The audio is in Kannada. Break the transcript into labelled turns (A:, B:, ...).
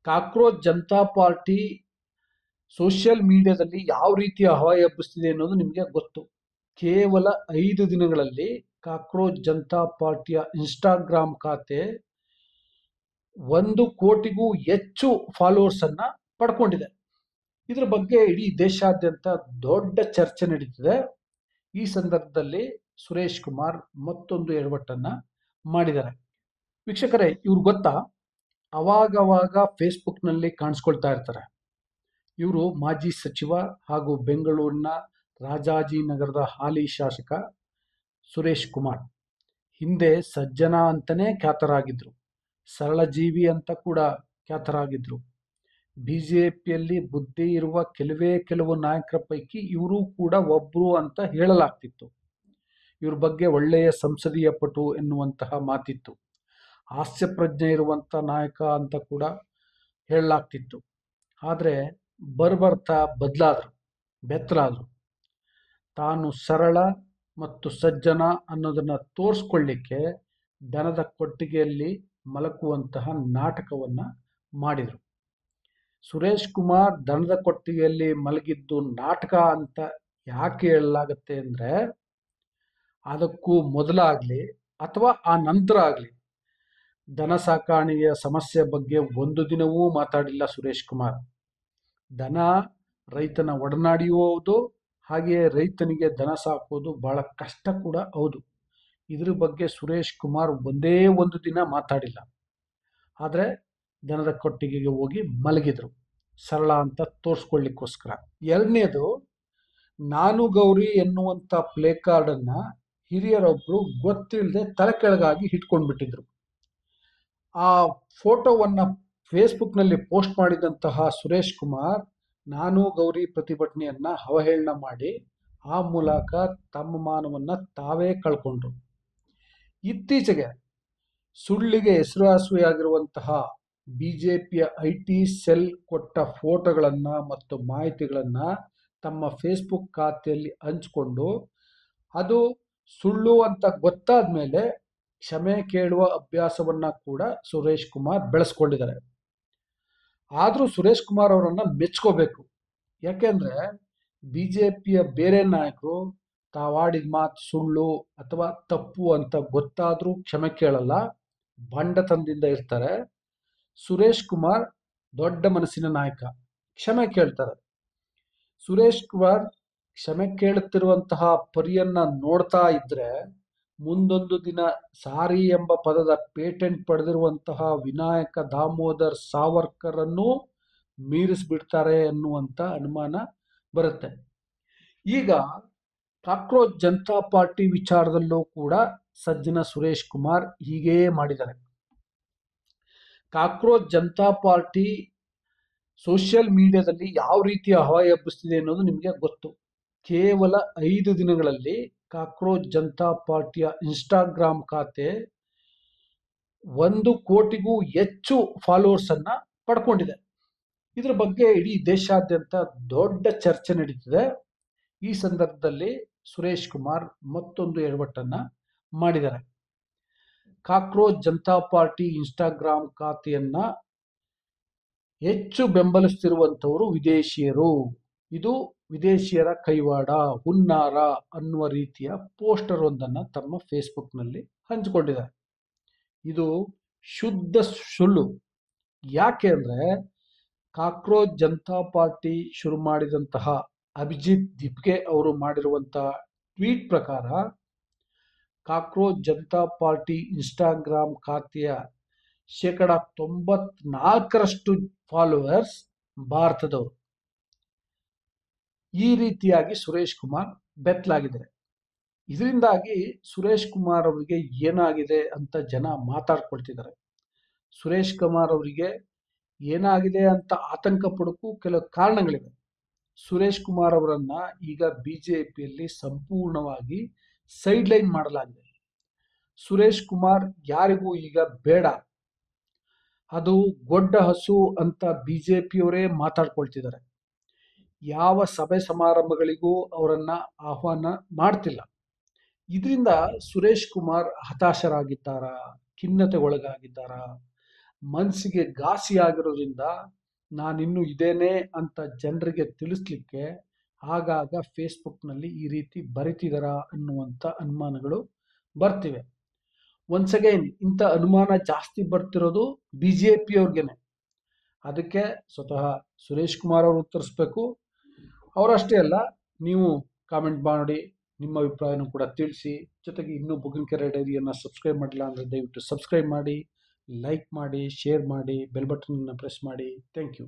A: ಕಾಕ್ರೋಚ್ ಜನತಾ ಪಾರ್ಟಿ ಸೋಷಿಯಲ್ ಮೀಡಿಯಾದಲ್ಲಿ ಯಾವ ರೀತಿಯ ಹವಾ ಎಬ್ಬಿಸ್ತಿದೆ ಅನ್ನೋದು ನಿಮಗೆ ಗೊತ್ತು. ಕೇವಲ 5 ದಿನಗಳಲ್ಲಿ ಕಾಕ್ರೋಚ್ ಜನತಾ ಪಾರ್ಟಿಯ ಇನ್ಸ್ಟಾಗ್ರಾಮ್ ಖಾತೆ 1 ಕೋಟಿಗೂ ಹೆಚ್ಚು ಫಾಲೋವರ್ಸ್ ಅನ್ನ ಪಡ್ಕೊಂಡಿದೆ. ಇದ್ರ ಬಗ್ಗೆ ಇಡೀ ದೇಶಾದ್ಯಂತ ದೊಡ್ಡ ಚರ್ಚೆ ನಡೀತಿದೆ. ಈ ಸಂದರ್ಭದಲ್ಲಿ ಸುರೇಶ್ ಕುಮಾರ್ ಮತ್ತೊಂದು ಎಡವಟ್ಟನ್ನ ಮಾಡಿದ್ದಾರೆ. ವೀಕ್ಷಕರೇ, ಇವ್ರು ಗೊತ್ತಾ, ಅವಾಗವಾಗ ಫೇಸ್ಬುಕ್ನಲ್ಲಿ ಕಾಣಿಸ್ಕೊಳ್ತಾ ಇರ್ತಾರೆ. ಇವರು ಮಾಜಿ ಸಚಿವ ಹಾಗೂ ಬೆಂಗಳೂರಿನ ರಾಜಾಜಿನಗರದ ಹಾಲಿ ಶಾಸಕ ಸುರೇಶ್ ಕುಮಾರ್. ಹಿಂದೆ ಸಜ್ಜನ ಅಂತಾನೆ ಖ್ಯಾತರಾಗಿದ್ರು, ಸರಳ ಜೀವಿ ಅಂತ ಕೂಡ ಖ್ಯಾತರಾಗಿದ್ರು. ಬಿಜೆಪಿಯಲ್ಲಿ ಬುದ್ಧಿ ಇರುವ ಕೆಲವು ನಾಯಕರ ಪೈಕಿ ಇವರು ಕೂಡ ಒಬ್ರು ಅಂತ ಹೇಳಲಾಗ್ತಿತ್ತು. ಇವ್ರ ಬಗ್ಗೆ ಒಳ್ಳೆಯ ಸಂಸದೀಯ ಪಟು ಎನ್ನುವಂತಹ ಮಾತಿತ್ತು. ಹಾಸ್ಯ ಪ್ರಜ್ಞೆ ಇರುವಂಥ ನಾಯಕ ಅಂತ ಕೂಡ ಹೇಳಲಾಗ್ತಿತ್ತು. ಆದರೆ ಬರ್ಬರ್ತಾ ಬೆತ್ತಲಾದ್ರು. ತಾನು ಸರಳ ಮತ್ತು ಸಜ್ಜನ ಅನ್ನೋದನ್ನ ತೋರಿಸ್ಕೊಳ್ಳಿಕ್ಕೆ ದನದ ಕೊಟ್ಟಿಗೆಯಲ್ಲಿ ಮಲಗುವಂತಹ ನಾಟಕವನ್ನ ಮಾಡಿದರು. ಸುರೇಶ್ ಕುಮಾರ್ ದನದ ಕೊಟ್ಟಿಗೆಯಲ್ಲಿ ಮಲಗಿದ್ದು ನಾಟಕ ಅಂತ ಯಾಕೆ ಹೇಳಲಾಗತ್ತೆ ಅಂದರೆ, ಅದಕ್ಕೂ ಮೊದಲಾಗಲಿ ಅಥವಾ ಆ ನಂತರ ಆಗಲಿ ದನ ಸಾಕಾಣಿಕೆಯ ಸಮಸ್ಯೆ ಬಗ್ಗೆ ಒಂದು ದಿನವೂ ಮಾತಾಡಿಲ್ಲ ಸುರೇಶ್ ಕುಮಾರ್. ದನ ರೈತನ ಒಡನಾಡಿಯೂ ಹೌದು, ಹಾಗೆಯೇ ರೈತನಿಗೆ ದನ ಸಾಕೋದು ಬಹಳ ಕಷ್ಟ ಕೂಡ ಹೌದು. ಇದ್ರ ಬಗ್ಗೆ ಸುರೇಶ್ ಕುಮಾರ್ ಒಂದೇ ಒಂದು ದಿನ ಮಾತಾಡಿಲ್ಲ. ಆದರೆ ದನದ ಕೊಟ್ಟಿಗೆಗೆ ಹೋಗಿ ಮಲಗಿದ್ರು, ಸರಳ ಅಂತ ತೋರಿಸ್ಕೊಳ್ಳಿಕ್ಕೋಸ್ಕರ. ಎರಡನೇದು, ನಾನು ಗೌರಿ ಎನ್ನುವಂಥ ಪ್ಲೇ ಕಾರ್ಡನ್ನು ಹಿರಿಯರೊಬ್ಬರು ಗೊತ್ತಿಲ್ಲದೆ ತಲೆ ಕೆಳಗಾಗಿ ಇಟ್ಕೊಂಡ್ಬಿಟ್ಟಿದ್ರು. ಆ ಫೋಟೋವನ್ನು ಫೇಸ್ಬುಕ್ನಲ್ಲಿ ಪೋಸ್ಟ್ ಮಾಡಿದಂತಹ ಸುರೇಶ್ ಕುಮಾರ್ ನಾನು ಗೌರಿ ಪ್ರತಿಭಟನೆಯನ್ನು ಅವಹೇಳನ ಮಾಡಿ ಆ ಮೂಲಕ ತಮ್ಮ ಮಾನವನ್ನು ತಾವೇ ಕಳ್ಕೊಂಡ್ರು. ಇತ್ತೀಚೆಗೆ ಸುಳ್ಳಿಗೆ ಹೆಸರುವಾಸಿಯಾಗಿರುವಂತಹ ಬಿಜೆಪಿಯ IT ಸೆಲ್ ಕೊಟ್ಟ ಫೋಟೋಗಳನ್ನು ಮತ್ತು ಮಾಹಿತಿಗಳನ್ನು ತಮ್ಮ ಫೇಸ್ಬುಕ್ ಖಾತೆಯಲ್ಲಿ ಹಂಚಿಕೊಂಡು ಅದು ಸುಳ್ಳು ಅಂತ ಗೊತ್ತಾದ ಮೇಲೆ ಕ್ಷಮೆ ಕೇಳುವ ಅಭ್ಯಾಸವನ್ನು ಕೂಡ ಸುರೇಶ್ ಕುಮಾರ್ ಬೆಳೆಸ್ಕೊಂಡಿದ್ದಾರೆ. ಆದರೂ ಸುರೇಶ್ ಕುಮಾರ್ ಅವರನ್ನು ಮೆಚ್ಕೋಬೇಕು. ಯಾಕೆಂದರೆ ಬಿಜೆಪಿಯ ಬೇರೆ ನಾಯಕರು ತಾವಾಡಿದ ಮಾತು ಸುಳ್ಳು ಅಥವಾ ತಪ್ಪು ಅಂತ ಗೊತ್ತಾದರೂ ಕ್ಷಮೆ ಕೇಳಲ್ಲ, ಬಂಡತನದಿಂದ ಇರ್ತಾರೆ. ಸುರೇಶ್ ಕುಮಾರ್ ದೊಡ್ಡ ಮನಸ್ಸಿನ ನಾಯಕ, ಕ್ಷಮೆ ಕೇಳ್ತಾರೆ. ಸುರೇಶ್ ಕುಮಾರ್ ಕ್ಷಮೆ ಕೇಳುತ್ತಿರುವಂತಹ ಪರಿಯನ್ನ ನೋಡ್ತಾ ಇದ್ರೆ ಮುಂದೊಂದು ದಿನ ಸಾರಿ ಎಂಬ ಪದದ ಪೇಟೆಂಟ್ ಪಡೆದಿರುವಂತಹ ವಿನಾಯಕ ದಾಮೋದರ್ ಸಾವರ್ಕರ್ ಅನ್ನು ಮೀರಿಸ್ಬಿಡ್ತಾರೆ ಎನ್ನುವಂತ ಅನುಮಾನ ಬರುತ್ತೆ. ಈಗ ಕಾಕ್ರೋಚ್ ಜನತಾ ಪಾರ್ಟಿ ವಿಚಾರದಲ್ಲೂ ಕೂಡ ಸಜ್ಜನ ಸುರೇಶ್ ಕುಮಾರ್ ಹೀಗೇ ಮಾಡಿದ್ದಾರೆ. ಕಾಕ್ರೋಚ್ ಜನತಾ ಪಾರ್ಟಿ ಸೋಷಿಯಲ್ ಮೀಡಿಯಾದಲ್ಲಿ ಯಾವ ರೀತಿಯ ಹವಾ ಎಬ್ಬಿಸ್ತಿದೆ ಅನ್ನೋದು ನಿಮಗೆ ಗೊತ್ತು. ಕೇವಲ 5 ದಿನಗಳಲ್ಲಿ ಕಾಕ್ರೋಚ್ ಜನತಾ ಪಾರ್ಟಿಯ ಇನ್ಸ್ಟಾಗ್ರಾಮ್ ಖಾತೆ 1 ಕೋಟಿಗೂ ಹೆಚ್ಚು ಫಾಲೋವರ್ಸ್ ಅನ್ನ ಪಡ್ಕೊಂಡಿದೆ. ಇದ್ರ ಬಗ್ಗೆ ಇಡೀ ದೇಶಾದ್ಯಂತ ದೊಡ್ಡ ಚರ್ಚೆ ನಡೀತಿದೆ. ಈ ಸಂದರ್ಭದಲ್ಲಿ ಸುರೇಶ್ ಕುಮಾರ್ ಮತ್ತೊಂದು ಎಡವಟ್ಟನ್ನ ಮಾಡಿದ್ದಾರೆ. ಕಾಕ್ರೋಚ್ ಜನತಾ ಪಾರ್ಟಿ ಇನ್ಸ್ಟಾಗ್ರಾಮ್ ಖಾತೆಯನ್ನ ಹೆಚ್ಚು ಬೆಂಬಲಿಸ್ತಿರುವಂಥವರು ವಿದೇಶಿಯರು, ಇದು ವಿದೇಶಿಯರ ಕೈವಾಡ, ಹುನ್ನಾರ ಅನ್ನುವ ರೀತಿಯ ಪೋಸ್ಟರ್ ಒಂದನ್ನು ತಮ್ಮ ಫೇಸ್ಬುಕ್ನಲ್ಲಿ ಹಂಚಿಕೊಂಡಿದ್ದಾರೆ. ಇದು ಶುದ್ಧ ಸುಳ್ಳು. ಯಾಕೆ ಅಂದರೆ ಕಾಕ್ರೋಚ್ ಜನತಾ ಪಾರ್ಟಿ ಶುರು ಮಾಡಿದಂತಹ ಅಭಿಜಿತ್ ದಿಪ್ಗೆ ಅವರು ಮಾಡಿರುವಂತಹ ಟ್ವೀಟ್ ಪ್ರಕಾರ ಕಾಕ್ರೋಚ್ ಜನತಾ ಪಾರ್ಟಿ ಇನ್ಸ್ಟಾಗ್ರಾಮ್ ಖಾತೆಯ 94% ಫಾಲೋವರ್ಸ್ ಭಾರತದವರು. ಈ ರೀತಿಯಾಗಿ ಸುರೇಶ್ ಕುಮಾರ್ ಬೆತ್ತಲಾಗಿದ್ದಾರೆ. ಇದರಿಂದಾಗಿ ಸುರೇಶ್ ಕುಮಾರ್ ಅವರಿಗೆ ಏನಾಗಿದೆ ಅಂತ ಜನ ಮಾತಾಡ್ಕೊಳ್ತಿದ್ದಾರೆ. ಸುರೇಶ್ ಕುಮಾರ್ ಅವರಿಗೆ ಏನಾಗಿದೆ ಅಂತ ಆತಂಕ ಪಡೋಕ್ಕೂ ಕೆಲವು ಕಾರಣಗಳಿವೆ. ಸುರೇಶ್ ಕುಮಾರ್ ಅವರನ್ನ ಈಗ ಬಿಜೆಪಿಯಲ್ಲಿ ಸಂಪೂರ್ಣವಾಗಿ ಸೈಡ್ ಲೈನ್ ಮಾಡಲಾಗಿದೆ. ಸುರೇಶ್ ಕುಮಾರ್ ಯಾರಿಗೂ ಈಗ ಬೇಡ, ಅದು ಗೊಡ್ಡ ಹಸು ಅಂತ ಬಿಜೆಪಿಯವರೇ ಮಾತಾಡ್ಕೊಳ್ತಿದ್ದಾರೆ. ಯಾವ ಸಭೆ ಸಮಾರಂಭಗಳಿಗೂ ಅವರನ್ನ ಆಹ್ವಾನ ಮಾಡ್ತಿಲ್ಲ. ಇದರಿಂದ ಸುರೇಶ್ ಕುಮಾರ್ ಹತಾಶರಾಗಿದ್ದಾರಾ, ಖಿನ್ನತೆಗೊಳಗಾಗಿದ್ದಾರಾ, ಮನಸ್ಸಿಗೆ ಘಾಸಿ ಆಗಿರೋದ್ರಿಂದ ನಾನಿನ್ನು ಇದೇನೆ ಅಂತ ಜನರಿಗೆ ತಿಳಿಸ್ಲಿಕ್ಕೆ ಆಗಾಗ ಫೇಸ್ಬುಕ್ನಲ್ಲಿ ಈ ರೀತಿ ಬರಿತಿದಾರ ಅನ್ನುವಂಥ ಅನುಮಾನಗಳು ಬರ್ತಿವೆ. ಒನ್ಸ್ ಅಗೈನ್ ಇಂಥ ಅನುಮಾನ ಜಾಸ್ತಿ ಬರ್ತಿರೋದು ಬಿ ಜೆ ಪಿಯವ್ರಿಗೇನೆ. ಅದಕ್ಕೆ ಸ್ವತಃ ಸುರೇಶ್ ಕುಮಾರ್ ಅವರು ಉತ್ತರಿಸ್ಬೇಕು. ಅವರಷ್ಟೇ ಅಲ್ಲ, ನೀವು ಕಾಮೆಂಟ್ ಮಾಡಿ ನಿಮ್ಮ ಅಭಿಪ್ರಾಯನೂ ಕೂಡ ತಿಳಿಸಿ. ಜೊತೆಗೆ ಇನ್ನೂ ಬುಗಿನಕೆರೆ ಡೈರಿಯನ್ನು ಸಬ್ಸ್ಕ್ರೈಬ್ ಮಾಡಿಲ್ಲ ಅಂದರೆ ದಯವಿಟ್ಟು ಸಬ್ಸ್ಕ್ರೈಬ್ ಮಾಡಿ, ಲೈಕ್ ಮಾಡಿ, ಶೇರ್ ಮಾಡಿ, ಬೆಲ್ ಬಟನನ್ನು ಪ್ರೆಸ್ ಮಾಡಿ. Thank you.